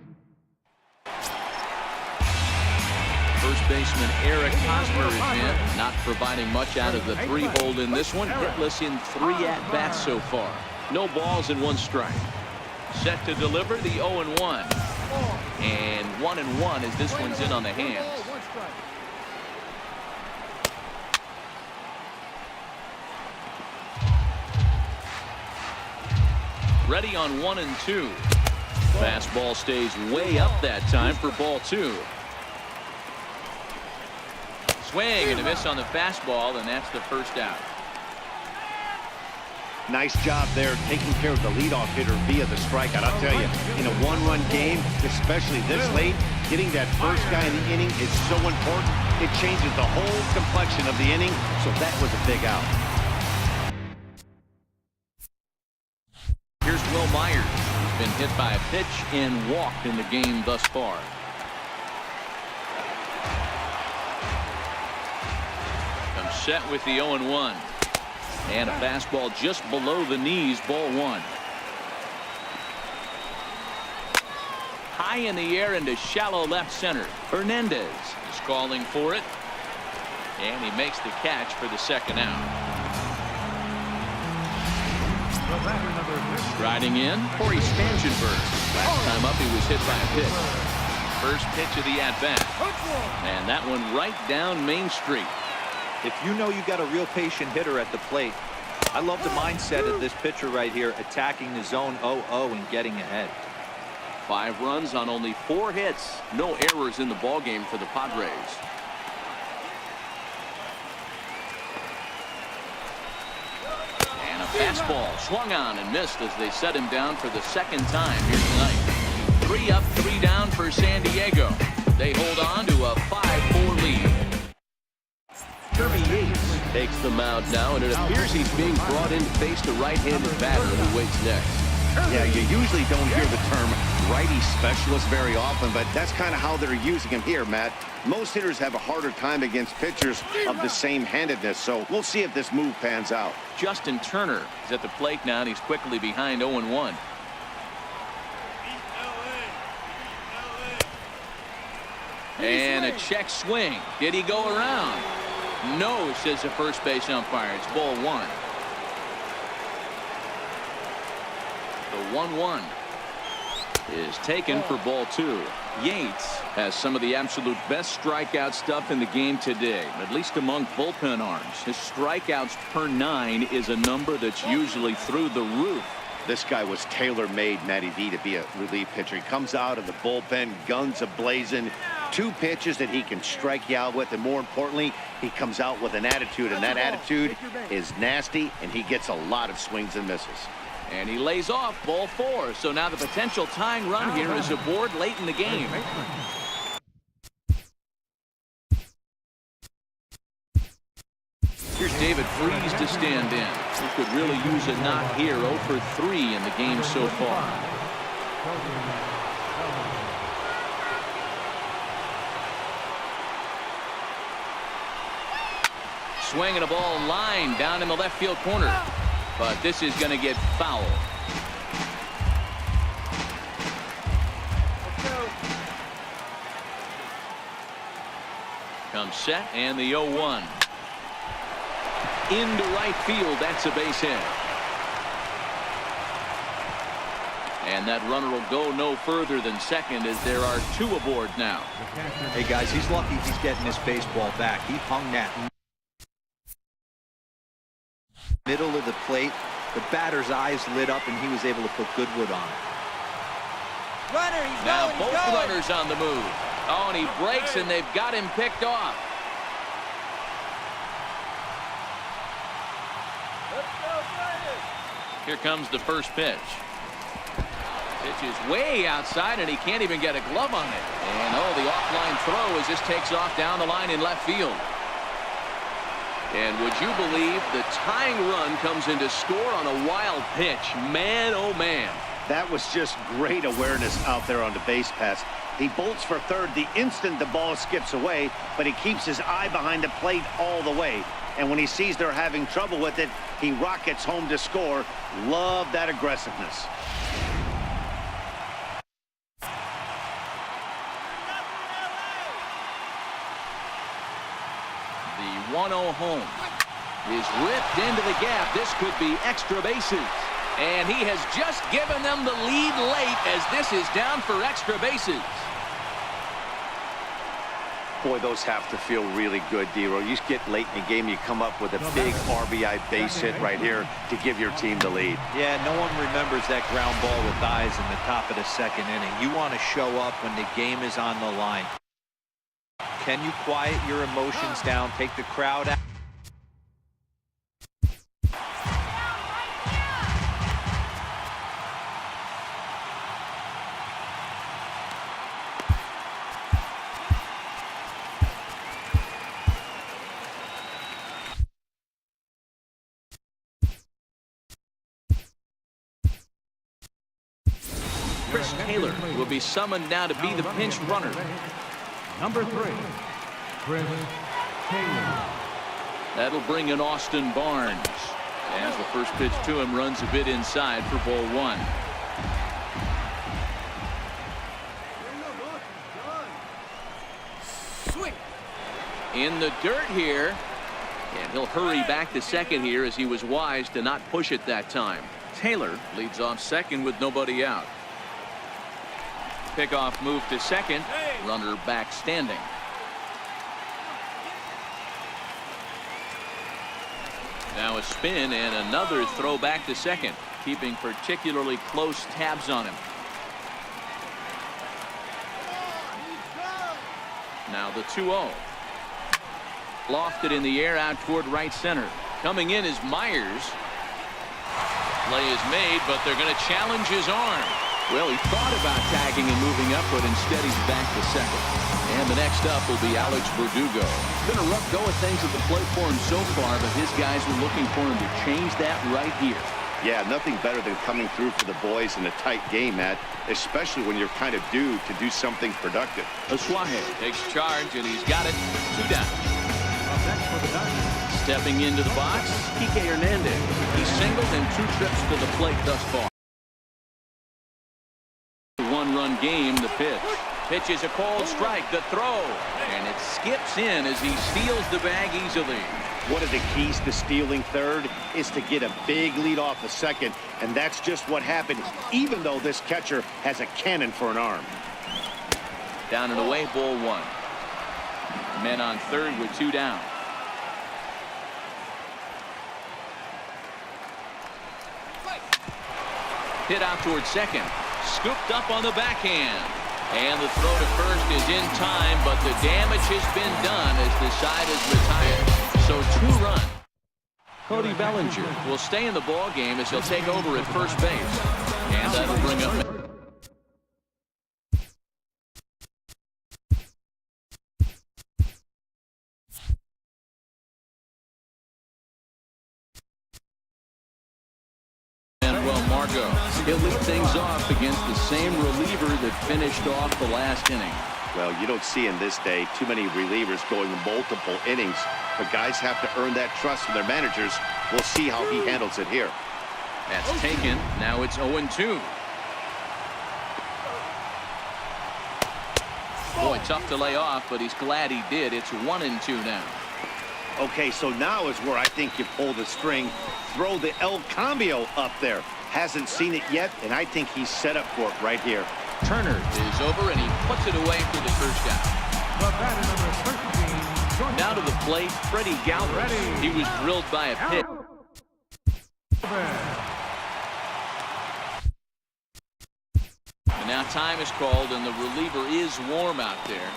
First baseman Eric Hosmer is in, not providing much out of the 3-hole in this one. Hitless in 3 at-bats so far. No balls and 1 strike. Set to deliver the 0-1. And 1-1 as this one's in on the hands. Ready on 1-2. Fastball stays way up that time for ball 2. Swing and a miss on the fastball, and that's the first out. Nice job there taking care of the leadoff hitter via the strikeout. I'll tell you, in a 1-run game, especially this late, getting that first guy in the inning is so important. It changes the whole complexion of the inning, so that was a big out. Here's Will Myers. He's been hit by a pitch and walked in the game thus far. Set with the 0-1. And a fastball just below the knees, ball 1. High in the air into shallow left center. Hernandez is calling for it. And he makes the catch for the second out. Striding in, Corey Spangenberg. Last time up he was hit by a pitch. First pitch of the at-bat. And that one right down Main Street. If you know you got a real patient hitter at the plate, I love the mindset of this pitcher right here, attacking the zone 0-0 and getting ahead. 5 runs on only 4 hits. No errors in the ballgame for the Padres. And a fastball swung on and missed as they set him down for the second time here tonight. 3 up, 3 down for San Diego. They hold on to a 5-4 lead. Kirby Yates takes the mound now, and it appears he's being brought in to face the right-handed batter who waits next. Yeah, you usually don't hear the term righty specialist very often, but that's kind of how they're using him here, Matt. Most hitters have a harder time against pitchers of the same handedness, so we'll see if this move pans out. Justin Turner is at the plate now, and he's quickly behind 0-1. And a check swing. Did he go around? No, says the first base umpire. It's ball one. The 1-1 is taken for ball two. Yates has some of the absolute best strikeout stuff in the game today, at least among bullpen arms. His strikeouts per 9 is a number that's usually through the roof. This guy was tailor-made, Matty V, to be a relief pitcher. He comes out of the bullpen, guns a-blazing, 2 pitches that he can strike you out with, and more importantly, he comes out with an attitude, and that attitude is nasty, and he gets a lot of swings and misses. And he lays off ball 4. So now the potential tying run here is aboard late in the game. Here's David Freese to stand in. He could really use a knock here. 0 for 3 in the game so far. Swinging a ball line down in the left field corner. But this is going to get foul. Comes set and the 0-1. Into right field. That's a base hit. And that runner will go no further than second as there are 2 aboard now. Hey guys, he's lucky he's getting this baseball back. He hung that middle of the plate. The batter's eyes lit up and he was able to put Goodwood on. Runner, he's Now going, both runners on the move. Oh, and he breaks and they've got him picked off. Here comes the first pitch. Pitch is way outside and he can't even get a glove on it. And oh, the offline throw as this takes off down the line in left field. And would you believe the tying run comes into score on a wild pitch? Man, oh man. That was just great awareness out there on the base pass. He bolts for third the instant the ball skips away, but he keeps his eye behind the plate all the way. And when he sees they're having trouble with it, he rockets home to score. Love that aggressiveness. The 1-0 home is ripped into the gap. This could be extra bases. And he has just given them the lead late as this is down for extra bases. Boy, those have to feel really good, D-Row. You get late in the game, you come up with a big RBI base hit right here to give your team the lead. Yeah, no one remembers that ground ball with eyes in the top of the second inning. You want to show up when the game is on the line. Can you quiet your emotions down, take the crowd out? Chris Taylor will be summoned now to be the pinch runner. Number 3, Chris Taylor. That'll bring in Austin Barnes. As the first pitch to him runs a bit inside for ball 1. Swing. In the dirt here. And he'll hurry back to second here as he was wise to not push it that time. Taylor leads off second with nobody out. Pickoff move to second. Runner back standing. Now a spin and another throw back to second, keeping particularly close tabs on him. Now the 2-0. Lofted in the air out toward right center. Coming in is Myers. Play is made, but they're going to challenge his arm. Well, he thought about tagging and moving up, but instead he's back to second. And the next up will be Alex Verdugo. Been a rough go of things at the plate for him so far, but his guys are looking for him to change that right here. Yeah, nothing better than coming through for the boys in a tight game, Matt, especially when you're kind of due to do something productive. Asuaje takes charge, and he's got it. 2 down. Stepping into the box, Kike Hernandez. He's singled in 2 trips to the plate thus far. 1-run game, the pitch. Pitch is a cold strike. The throw. And it skips in as he steals the bag easily. One of the keys to stealing third is to get a big lead off the second, and that's just what happened, even though this catcher has a cannon for an arm. Down and away, ball one. Men on third with 2 down. Hit out towards second. Scooped up on the backhand. And the throw to first is in time, but the damage has been done as the side is retired. So 2 runs. Cody Bellinger will stay in the ball game as he'll take over at first base. And that'll bring up Margot. He'll lead things off against the same reliever that finished off the last inning. Well, you don't see in this day too many relievers going multiple innings, but guys have to earn that trust from their managers. We'll see how he handles it here. That's taken. Now it's 0-2. Boy, tough to lay off, but he's glad he did. It's 1-2 now. Okay, so now is where I think you pull the string. Throw the El Cambio up there. Hasn't seen it yet, and I think he's set up for it right here. Turner is over, and he puts it away for the first out. The batter number 13. Now to the plate, Freddie Galbraith. He was drilled by a pitch. And now time is called, and the reliever is warm out there.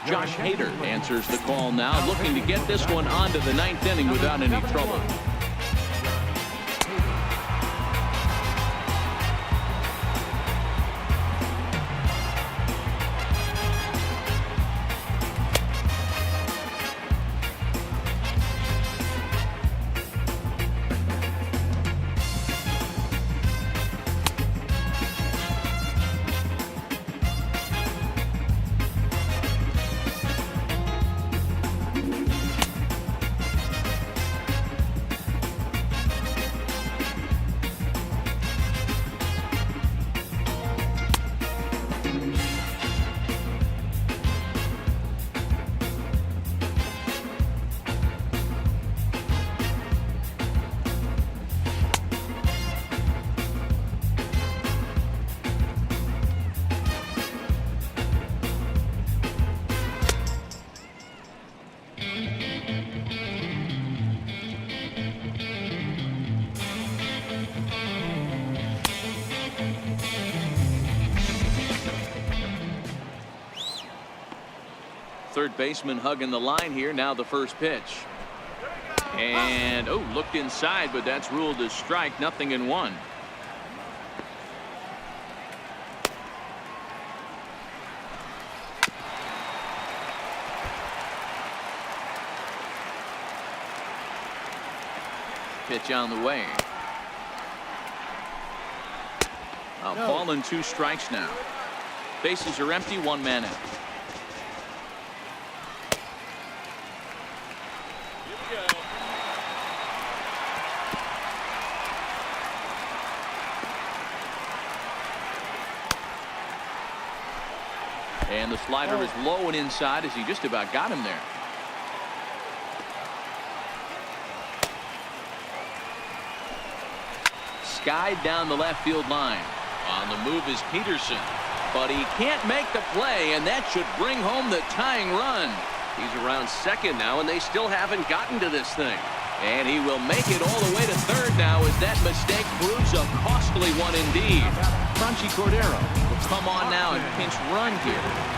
Josh Hader answers the call now, looking to get this one onto the 9th inning without any trouble. Third baseman hugging the line here. Now the first pitch. And, oh, looked inside, but that's ruled as strike. 0-1. Pitch on the way. A ball and 2 strikes now. Bases are empty, 1 man out. And the slider is low and inside as he just about got him there. Skied down the left field line. On the move is Peterson, but he can't make the play, and that should bring home the tying run. He's around second now, and they still haven't gotten to this thing. And he will make it all the way to third now as that mistake proves a costly one indeed. Franchi Cordero will come on now and pinch run here.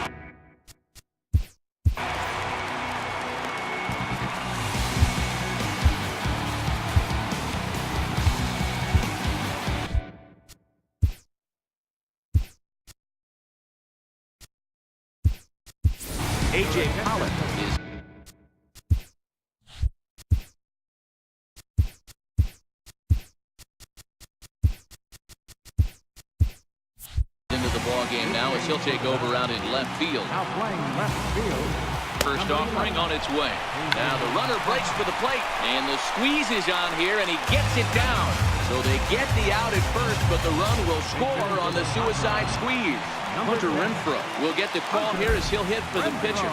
A.J. Pollock is into the ball game now as he'll take over out in left field. Now playing left field. First offering on its way. Now the runner breaks for the plate, and the squeeze is on here, and he gets it down. So they get the out at first, but the run will score on the suicide squeeze. Hunter Renfroe will get the call here as he'll hit for the pitcher.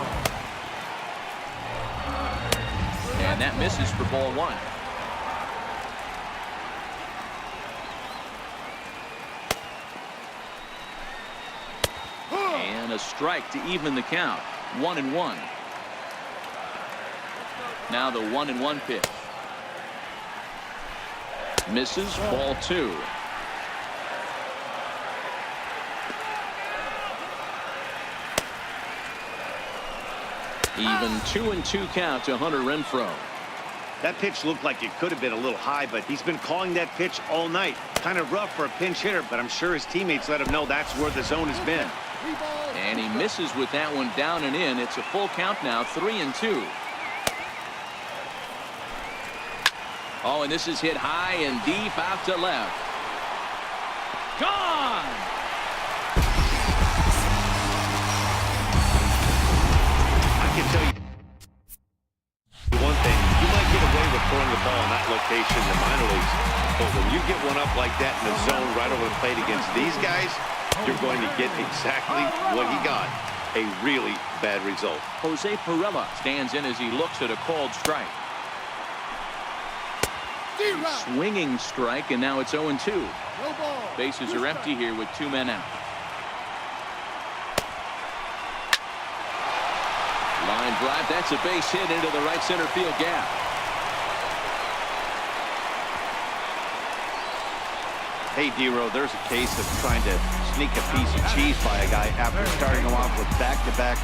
And that misses for ball one. And a strike to even the count. 1-1. Now the 1-1 pitch. Misses, ball two. Even 2-2 count to Hunter Renfroe. That pitch looked like it could have been a little high, but he's been calling that pitch all night. Kind of rough for a pinch hitter, but I'm sure his teammates let him know that's where the zone has been. And he misses with that one down and in. It's a full count now, 3-2. Oh, and this is hit high and deep out to left. Gone! I can tell you one thing. You might get away with throwing the ball in that location in the minor leagues, but when you get one up like that in the zone right over the plate against these guys, you're going to get exactly what he got. A really bad result. Jose Pirela stands in as he looks at a called strike. Swinging strike, and now it's 0-2. Bases are empty here with 2 men out. Line drive, that's a base hit into the right center field gap. Hey, D-Row, there's a case of trying to sneak a piece of cheese by a guy after starting him off with back-to-back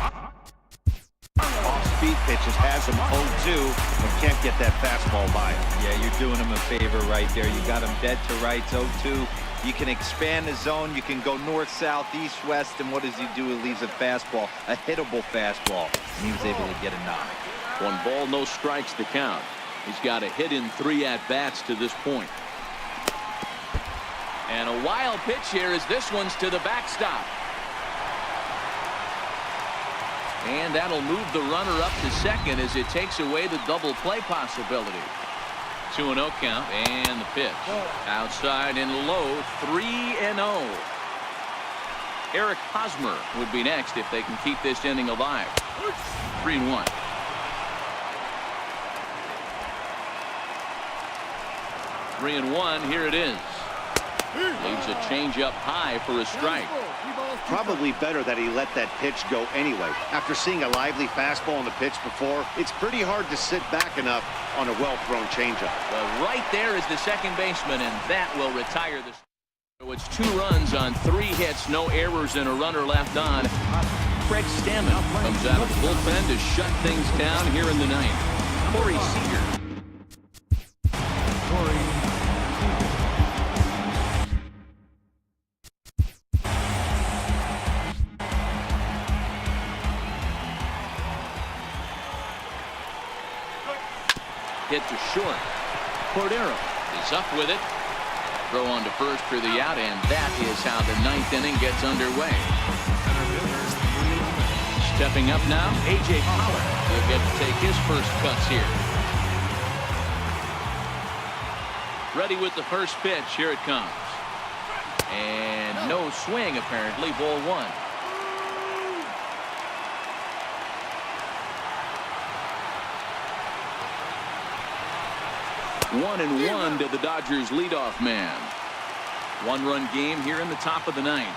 off-speed pitches, has him 0-2, and can't get that fastball by him. Yeah, you're doing him a favor right there. You got him dead to rights, 0-2. You can expand the zone. You can go north, south, east, west, and what does he do? He leaves a fastball, a hittable fastball, and he was able to get a knock. 1 ball, no strikes to count. He's got a hit in 3 at-bats to this point. And a wild pitch here as this one's to the backstop. And that'll move the runner up to second as it takes away the double play possibility. 2-0 count, and the pitch. Outside and low, 3-0. Eric Hosmer would be next if they can keep this inning alive. 3-1. Three and one, here it is. Leaves a changeup high for a strike. Probably better that he let that pitch go anyway. After seeing a lively fastball on the pitch before, it's pretty hard to sit back enough on a well-thrown changeup. Well, right there is the second baseman, and that will retire the. So it's 2 runs on 3 hits, no errors, and a runner left on. Craig Stammen comes out of the bullpen to shut things down here in the 9th. Corey Seager. Hit to short. Cordero is up with it. Throw on to first for the out, and that is how the 9th inning gets underway. Stepping up now, A.J. Pollard will get to take his first cuts here. Ready with the first pitch. Here it comes. And no swing, apparently. Ball 1. One and one to the Dodgers leadoff man. 1-run game here in the top of the 9th.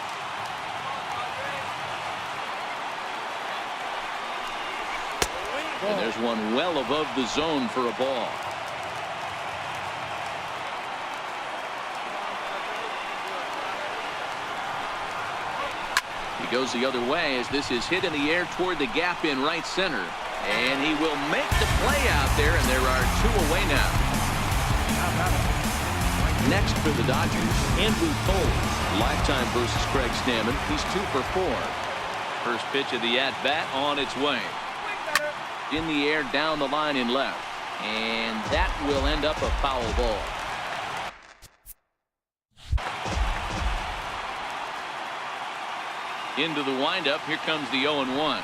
And there's one well above the zone for a ball. He goes the other way as this is hit in the air toward the gap in right center. And he will make the play out there, and there are 2 away now. Next for the Dodgers, Andrew Cole. Lifetime versus Craig Stammen. He's 2 for 4. First pitch of the at-bat on its way. In the air down the line in left. And that will end up a foul ball. Into the windup. Here comes the 0-1.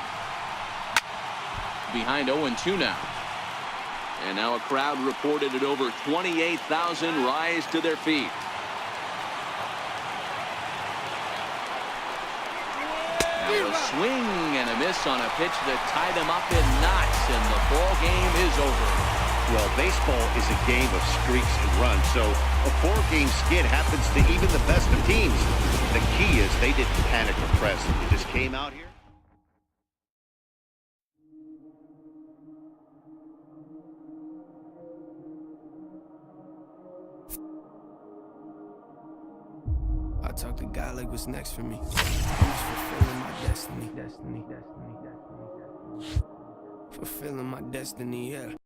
behind 0-2 now. And now a crowd reported at over 28,000 rise to their feet. Now a swing and a miss on a pitch that tied him up in knots, and the ball game is over. Well, baseball is a game of streaks and runs, so a 4-game skid happens to even the best of teams. The key is they didn't panic or press. They just came out here. I talk to God like what's next for me. I'm just fulfilling my destiny. Fulfilling my destiny, yeah.